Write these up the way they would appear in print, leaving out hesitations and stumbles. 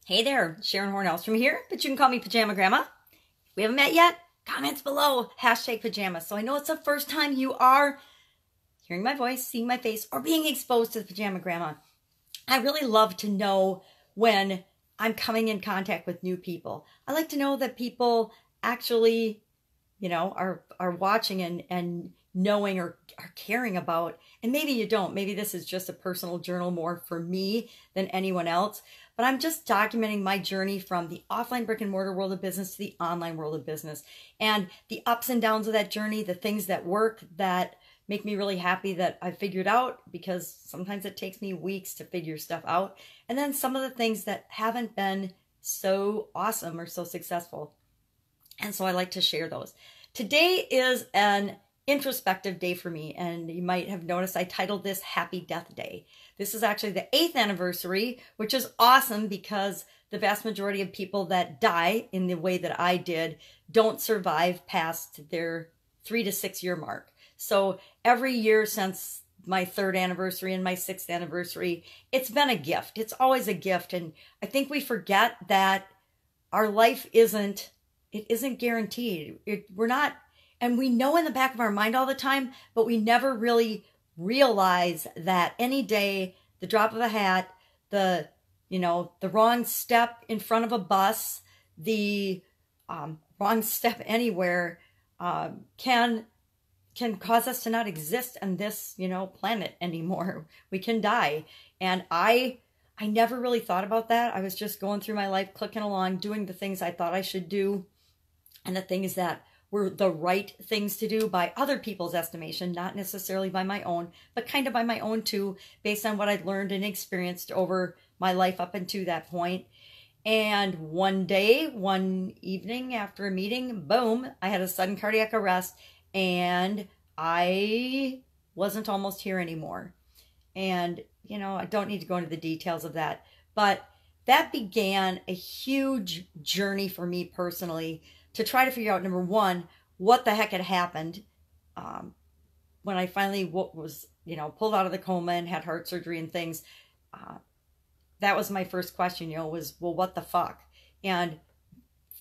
Hey there, Sharon Horne-Ellstrom here, but you can call me Pajama Grandma. If we haven't met yet, comments below, #pajama. So I know it's the first time you are hearing my voice, seeing my face, or being exposed to the Pajama Grandma. I really love to know when I'm coming in contact with new people. I like to know that people actually, are watching and knowing or are caring about. And maybe you don't. Maybe this is just a personal journal more for me than anyone else. But I'm just documenting my journey from the offline brick and mortar world of business to the online world of business, and the ups and downs of that journey, the things that work, that make me really happy that I figured out, because sometimes it takes me weeks to figure stuff out. And then some of the things that haven't been so awesome or so successful. And so I like to share those. Today is an introspective day for me, and you might have noticed I titled this Happy Death Day. This is actually the 8th anniversary, which is awesome because the vast majority of people that die in the way that I did don't survive past their 3 to 6 year mark. So every year since my 3rd anniversary and my 6th anniversary, it's been a gift. It's always a gift. And I think we forget that our life isn't guaranteed. We're not, and we know in the back of our mind all the time, but we never really realize that any day, the drop of a hat, the wrong step in front of a bus, the wrong step anywhere can cause us to not exist on this, planet anymore. We can die. And I never really thought about that. I was just going through my life, clicking along, doing the things I thought I should do, and the things that were the right things to do by other people's estimation, not necessarily by my own, but kind of by my own too, based on what I'd learned and experienced over my life up until that point. And one day, one evening after a meeting, boom, I had a sudden cardiac arrest, and I wasn't almost here anymore. And, I don't need to go into the details of that, but that began a huge journey for me personally to try to figure out, number one, what the heck had happened when I finally was, pulled out of the coma and had heart surgery and things. That was my first question, was, well, what the fuck? And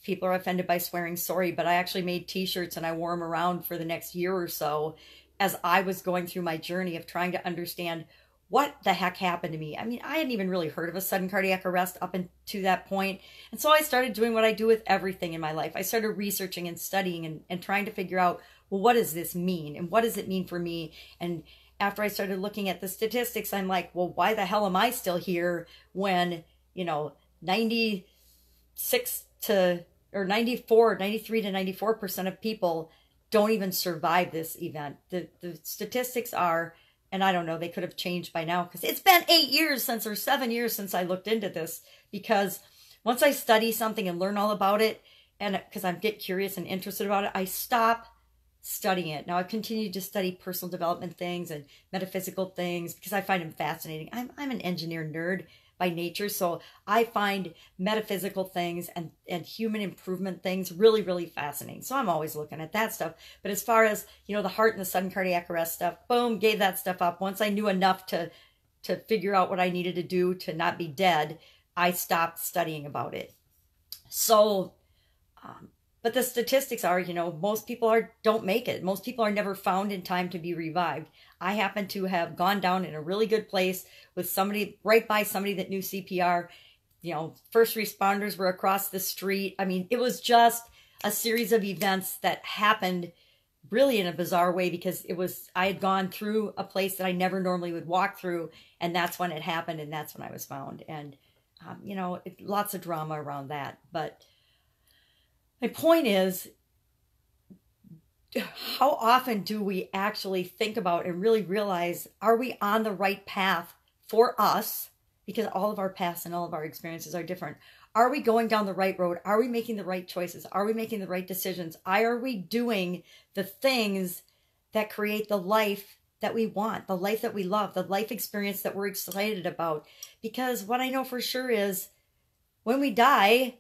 people are offended by swearing, sorry, but I actually made t-shirts and I wore them around for the next year or so as I was going through my journey of trying to understand what the heck happened to me. I mean, I hadn't even really heard of a sudden cardiac arrest up until that point. And so I started doing what I do with everything in my life. I started researching and studying and trying to figure out, well, what does this mean? And what does it mean for me? And after I started looking at the statistics, I'm like, well, why the hell am I still here when, 93 to 94% of people don't even survive this event. The statistics are, and I don't know, they could have changed by now because it's been 8 years or 7 years since I looked into this, because once I study something and learn all about it, and because I get curious and interested about it, I stop studying it. Now I've continued to study personal development things and metaphysical things because I find them fascinating. I'm an engineer nerd by nature, so I find metaphysical things and human improvement things really, really fascinating. So I'm always looking at that stuff. But as far as, the heart and the sudden cardiac arrest stuff, boom, gave that stuff up. Once I knew enough to figure out what I needed to do to not be dead, I stopped studying about it. So, but the statistics are, most people don't make it. Most people are never found in time to be revived. I happen to have gone down in a really good place with somebody, right by somebody that knew CPR. First responders were across the street. I mean, it was just a series of events that happened really in a bizarre way, because I had gone through a place that I never normally would walk through, and that's when it happened, and that's when I was found. And, lots of drama around that. But my point is, how often do we actually think about and really realize, are we on the right path for us? Because all of our paths and all of our experiences are different. Are we going down the right road? Are we making the right choices? Are we making the right decisions? Are we doing the things that create the life that we want, the life that we love, the life experience that we're excited about? Because what I know for sure is, when we die,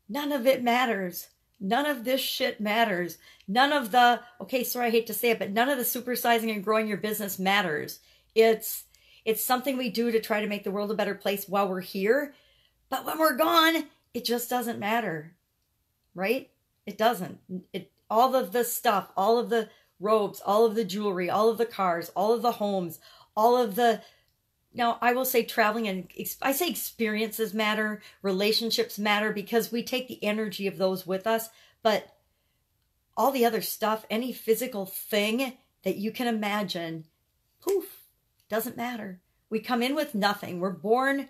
none of it matters. None of this shit matters. None of the, okay, sorry, I hate to say it, but none of the supersizing and growing your business matters. It's something we do to try to make the world a better place while we're here. But when we're gone, it just doesn't matter, right? It doesn't. All of the stuff, all of the robes, all of the jewelry, all of the cars, all of the homes, all of the, now I will say traveling, and I say experiences matter, relationships matter, because we take the energy of those with us. But all the other stuff, any physical thing that you can imagine, poof, doesn't matter. We come in with nothing. We're born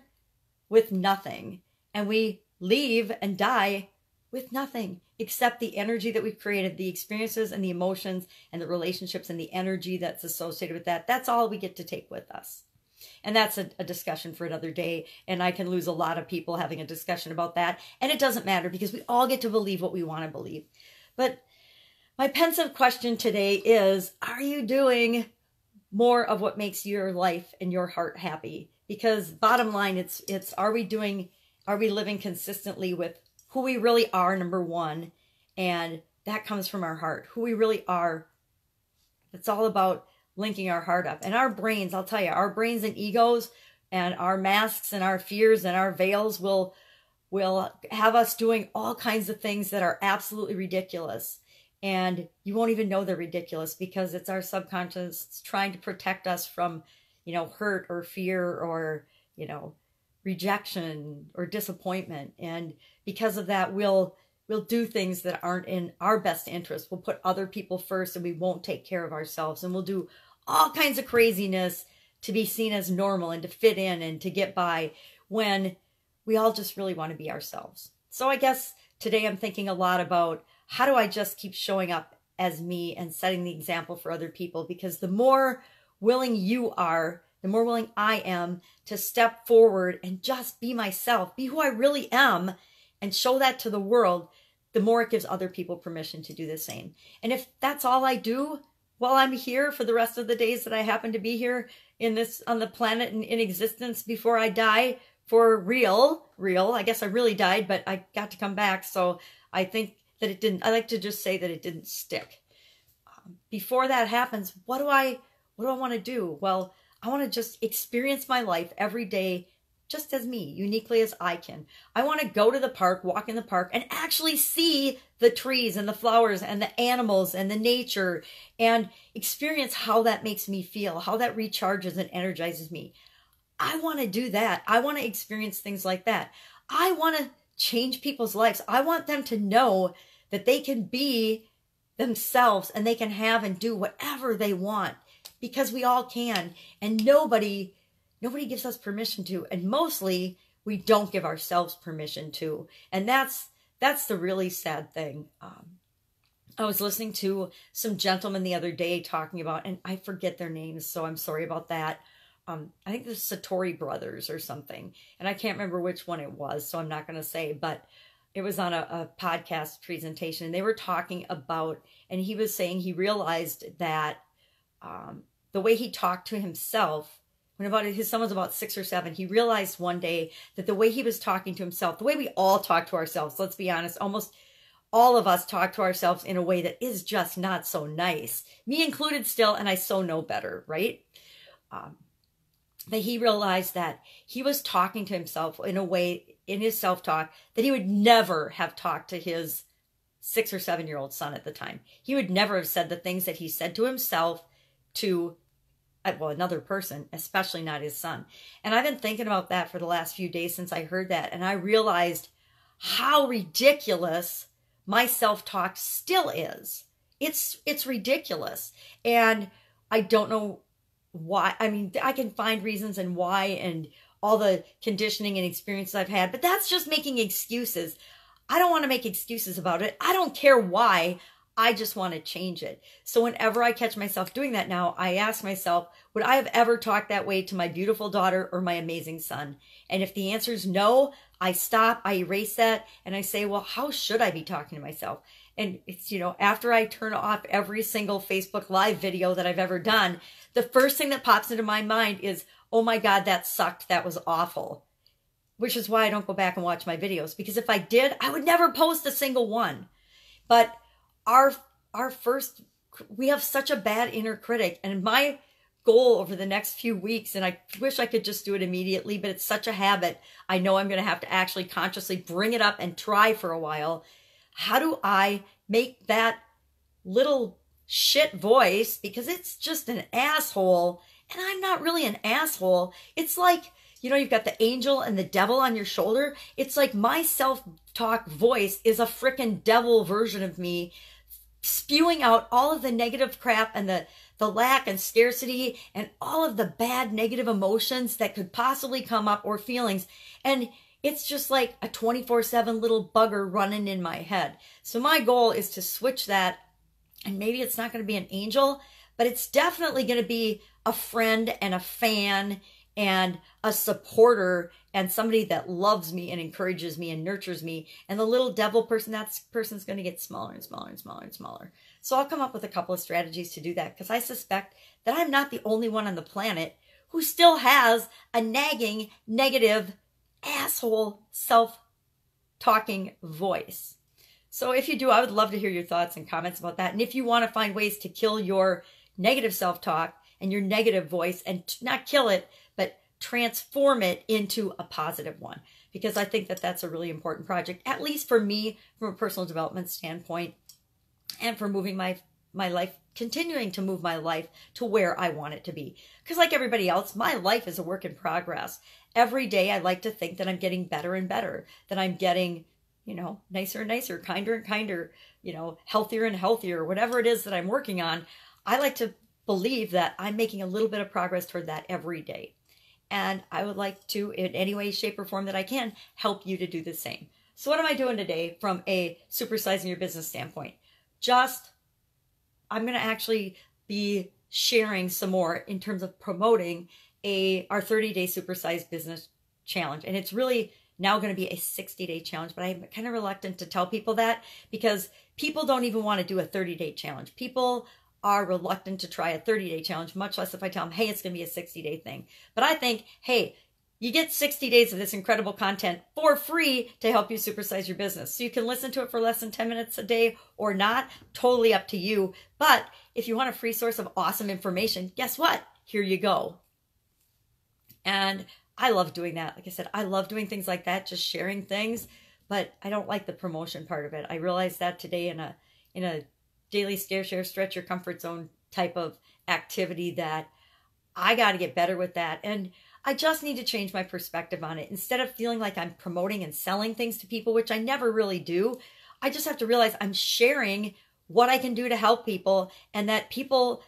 with nothing, and we leave and die with nothing except the energy that we've created, the experiences and the emotions and the relationships and the energy that's associated with that. That's all we get to take with us. And that's a discussion for another day. And I can lose a lot of people having a discussion about that. And it doesn't matter, because we all get to believe what we want to believe. But my pensive question today is, are you doing more of what makes your life and your heart happy? Because bottom line, it's are we living consistently with who we really are, number one, and that comes from our heart. Who we really are. It's all about linking our heart up. And our brains, I'll tell you, our brains and egos and our masks and our fears and our veils will have us doing all kinds of things that are absolutely ridiculous. And you won't even know they're ridiculous, because it's our subconscious trying to protect us from, hurt or fear or, rejection or disappointment. And because of that, we'll do things that aren't in our best interest. We'll put other people first, and we won't take care of ourselves. And we'll do all kinds of craziness to be seen as normal and to fit in and to get by, when we all just really want to be ourselves. So I guess today I'm thinking a lot about, how do I just keep showing up as me and setting the example for other people? Because the more willing you are, the more willing I am to step forward and just be myself, be who I really am, and show that to the world, the more it gives other people permission to do the same. And if that's all I do while I'm here for the rest of the days that I happen to be here on the planet and in existence before I die, for real, I guess I really died, but I got to come back. So I think that it didn't, I like to just say that it didn't stick. Before that happens, what do I want to do? Well, I want to just experience my life every day just as me, uniquely as I can. I want to go to the park, walk in the park, and actually see the trees and the flowers and the animals and the nature, and experience how that makes me feel, how that recharges and energizes me. I want to do that. I want to experience things like that. I want to change people's lives. I want them to know that they can be themselves and they can have and do whatever they want, because we all can, and nobody gives us permission to, and mostly we don't give ourselves permission to. And that's the really sad thing. I was listening to some gentlemen the other day talking about, and I forget their names, so I'm sorry about that. I think the Satori brothers or something, and I can't remember which one it was, so I'm not going to say, but it was on a podcast presentation, and they were talking about, and he was saying he realized that the way he talked to himself, when his son was about 6 or 7, he realized one day that the way he was talking to himself, the way we all talk to ourselves, let's be honest, almost all of us talk to ourselves in a way that is just not so nice. Me included still, and I so know better, right? That he realized that he was talking to himself in a way, in his self-talk, that he would never have talked to his 6 or 7-year-old son at the time. He would never have said the things that he said to himself to, well, another person, especially not his son. And I've been thinking about that for the last few days since I heard that. And I realized how ridiculous my self-talk still is. It's ridiculous. And I don't know why. I mean, I can find reasons and why, and all the conditioning and experiences I've had, but that's just making excuses. I don't want to make excuses about it. I don't care why. I just want to change it. So whenever I catch myself doing that now, I ask myself, would I have ever talked that way to my beautiful daughter or my amazing son? And if the answer is no, I stop, I erase that, and I say, well, how should I be talking to myself? And it's, after I turn off every single Facebook Live video that I've ever done, the first thing that pops into my mind is, oh my God, that sucked. That was awful. Which is why I don't go back and watch my videos. Because if I did, I would never post a single one. But we have such a bad inner critic. And my goal over the next few weeks, and I wish I could just do it immediately, but it's such a habit. I know I'm going to have to actually consciously bring it up and try for a while. How do I make that little shit voice, because it's just an asshole, and I'm not really an asshole. It's like, you know, you've got the angel and the devil on your shoulder. It's like my self-talk voice is a frickin' devil version of me, spewing out all of the negative crap and the lack and scarcity and all of the bad negative emotions that could possibly come up, or feelings. And it's just like a 24/7 little bugger running in my head. So my goal is to switch that, and maybe it's not going to be an angel, but it's definitely going to be a friend and a fan and a supporter and somebody that loves me and encourages me and nurtures me. And the little devil person, that person's going to get smaller and smaller and smaller and smaller. So I'll come up with a couple of strategies to do that, because I suspect that I'm not the only one on the planet who still has a nagging, negative, asshole, self-talking voice. So if you do, I would love to hear your thoughts and comments about that. And if you want to find ways to kill your negative self-talk and your negative voice, and not kill it, but transform it into a positive one, because I think that that's a really important project, at least for me, from a personal development standpoint, and for moving my life, continuing to move my life to where I want it to be. Because like everybody else, my life is a work in progress. Every day I like to think that I'm getting better and better, that I'm getting, you know, nicer and nicer, kinder and kinder, you know, healthier and healthier, whatever it is that I'm working on. I like to believe that I'm making a little bit of progress toward that every day. And I would like to, in any way, shape, or form that I can, help you to do the same. So what am I doing today from a supersizing your business standpoint? I'm going to actually be sharing some more in terms of promoting our 30-day supersized business challenge. And it's really now going to be a 60-day challenge, but I'm kind of reluctant to tell people that, because people don't even want to do a 30-day challenge. People are reluctant to try a 30-day challenge, much less if I tell them, hey, it's going to be a 60-day thing. But I think, hey, you get 60 days of this incredible content for free to help you supersize your business. So you can listen to it for less than 10 minutes a day or not, totally up to you. But if you want a free source of awesome information, guess what? Here you go. And I love doing that. Like I said, I love doing things like that, just sharing things, but I don't like the promotion part of it. I realized that today in a daily scare, share, stretch your comfort zone type of activity, that I got to get better with that. And I just need to change my perspective on it. Instead of feeling like I'm promoting and selling things to people, which I never really do, I just have to realize I'm sharing what I can do to help people, and that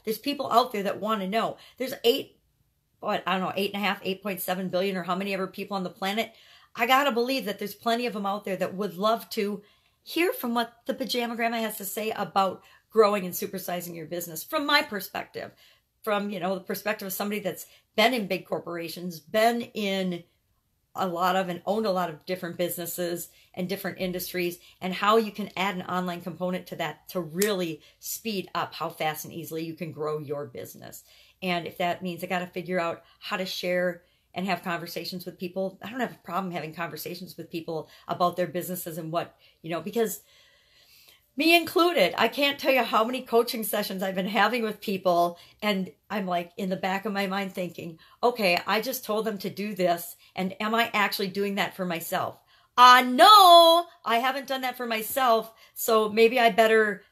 there's people out there that want to know. There's 8.7 billion, or how many ever people on the planet. I got to believe that there's plenty of them out there that would love to hear from what the Pajama Grandma has to say about growing and supersizing your business from my perspective, from, you know, the perspective of somebody that's been in big corporations, been in a lot of and owned a lot of different businesses and different industries, and how you can add an online component to that to really speed up how fast and easily you can grow your business. And if that means I got to figure out how to share and have conversations with people, I don't have a problem having conversations with people about their businesses and what, you know, because me included, I can't tell you how many coaching sessions I've been having with people, and I'm like in the back of my mind thinking, okay, I just told them to do this, and am I actually doing that for myself? No, I haven't done that for myself, so maybe I better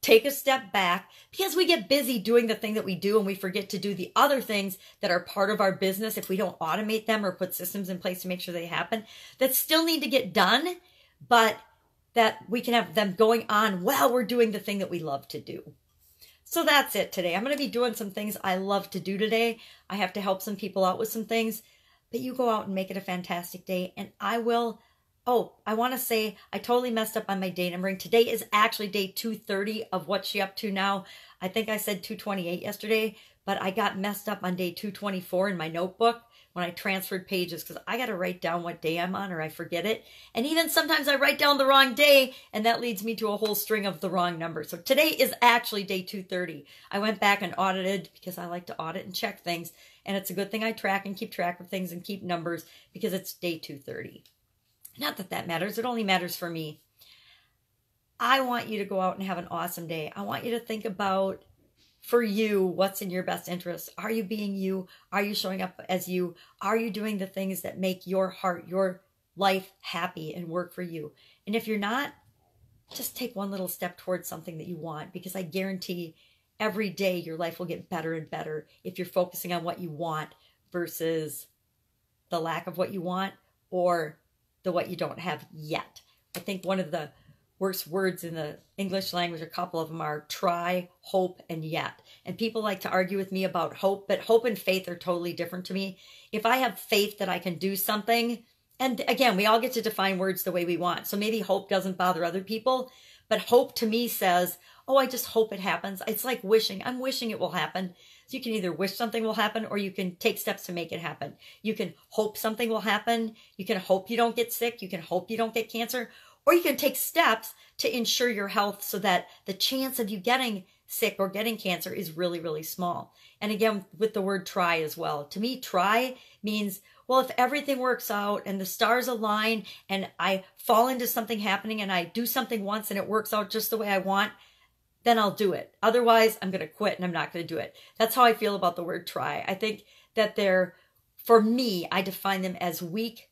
take a step back, because we get busy doing the thing that we do and we forget to do the other things that are part of our business if we don't automate them or put systems in place to make sure they happen, that still need to get done, but that we can have them going on while we're doing the thing that we love to do. So that's it today. I'm going to be doing some things I love to do today. I have to help some people out with some things, but you go out and make it a fantastic day. And I will, I want to say I totally messed up on my day numbering. Today is actually day 230 of What's She Up To Now. I think I said 228 yesterday, but I got messed up on day 224 in my notebook when I transferred pages, because I got to write down what day I'm on or I forget it. And even sometimes I write down the wrong day, and that leads me to a whole string of the wrong numbers. So today is actually day 230. I went back and audited, because I like to audit and check things. And it's a good thing I track and keep track of things and keep numbers, because it's day 230. Not that that matters. It only matters for me. I want you to go out and have an awesome day. I want you to think about for you what's in your best interest. Are you being you? Are you showing up as you? Are you doing the things that make your heart, your life happy and work for you? And if you're not, just take one little step towards something that you want, because I guarantee every day your life will get better and better if you're focusing on what you want versus the lack of what you want or the what you don't have yet. I think one of the worst words in the English language, a couple of them are try, hope, and yet. And people like to argue with me about hope, but hope and faith are totally different to me. If I have faith that I can do something, and again, we all get to define words the way we want. So maybe hope doesn't bother other people, but hope to me says, oh, I just hope it happens. It's like wishing. I'm wishing it will happen. So you can either wish something will happen or you can take steps to make it happen. You can hope something will happen. You can hope you don't get sick. You can hope you don't get cancer. Or you can take steps to ensure your health so that the chance of you getting sick or getting cancer is really, really small. And again, with the word try as well. To me, try means, well, if everything works out and the stars align and I fall into something happening and I do something once and it works out just the way I want, then I'll do it. Otherwise, I'm going to quit and I'm not going to do it. That's how I feel about the word try. I think that for me, I define them as weak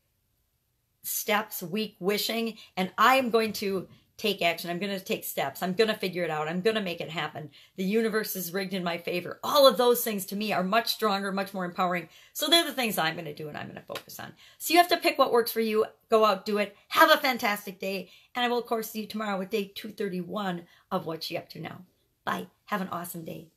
steps, weak wishing, and I am going to take action. I'm going to take steps. I'm going to figure it out. I'm going to make it happen. The universe is rigged in my favor. All of those things to me are much stronger, much more empowering. So they're the things I'm going to do and I'm going to focus on. So you have to pick what works for you. Go out, do it. Have a fantastic day. And I will, of course, see you tomorrow with day 231 of What's She Up To Now. Bye. Have an awesome day.